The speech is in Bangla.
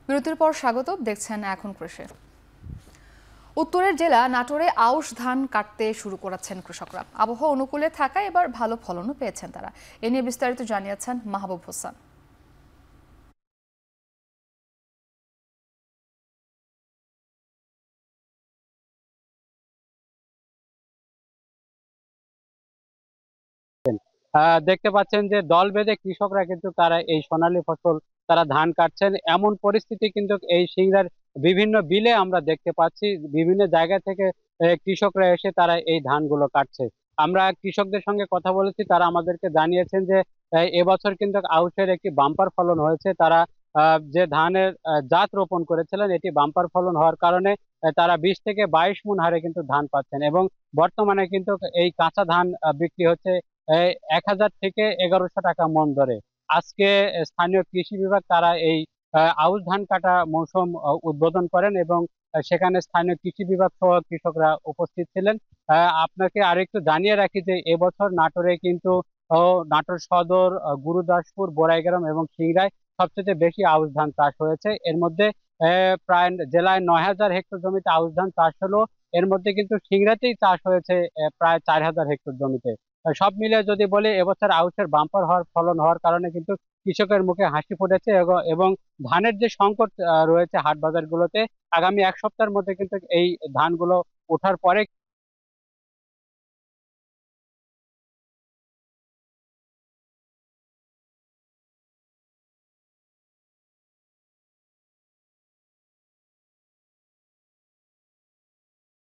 বিরতির পর স্বাগত, দেখছেন এখন কৃষি। উত্তরের জেলা নাটোরে আউশ ধান কাটতে শুরু করেছেন কৃষকরা। আবহাওয়া অনুকূলে থাকায় এবার ভালো ফলনও পেয়েছেন তারা। এ নিয়ে বিস্তারিত জানিয়েছেন মাহবুব হোসেন। দেখতে পাচ্ছেন যে দল বেঁধে কৃষকরা কিন্তু তারা এই সোনালী ফসল তারা ধান কাটছেন, এমন পরিস্থিতি কিন্তু এই সিংড়ার বিভিন্ন বিলে আমরা দেখতে পাচ্ছি। বিভিন্ন জায়গা থেকে কৃষকরা এসে তারা এই ধানগুলো কাটছে। আমরা কৃষকদের সঙ্গে কথা বলেছি, তারা আমাদেরকে জানিয়েছেন যে এবছর কিন্তু আউশের একটি বাম্পার ফলন হয়েছে। তারা যে ধানের জাত রোপণ করেছিলেন, এটি বাম্পার ফলন হওয়ার কারণে তারা 20 থেকে 22 মণ হারে কিন্তু ধান পাচ্ছেন, এবং বর্তমানে কিন্তু এই কাঁচা ধান বিক্রি হচ্ছে 1000 থেকে 1100 টাকা মন দরে। আজকে স্থানীয় কৃষি বিভাগ তারা এই আউশ ধান কাটা মৌসুম উদ্বোধন করেন, এবং সেখানে স্থানীয় কৃষি বিভাগ সহ কৃষকরা উপস্থিত ছিলেন। আপনাকে আরেকটু জানিয়ে রাখি যে এবছর নাটোরে কিন্তু নাটোর সদর, গুরুদাসপুর, বোরাইগ্রাম এবং সিংড়ায় সবচেয়ে বেশি আউশ ধান চাষ হয়েছে। এর মধ্যে প্রায় জেলায় 9000 হেক্টর জমিতে আউশ ধান চাষ হলো। এর মধ্যে কিন্তু সিংড়াতেই চাষ হয়েছে প্রায় 4000 হেক্টর জমিতে। সব মিলে যদি বলি, এবছর আউশের বাম্পার হওয়ার ফলন হওয়ার কারণে কিন্তু কৃষকের মুখে হাসি ফুটেছে, এবং ধানের যে সংকট রয়েছে হাট বাজার গুলোতে, আগামী এক সপ্তাহের মধ্যে কিন্তু এই ধানগুলো ওঠার পরে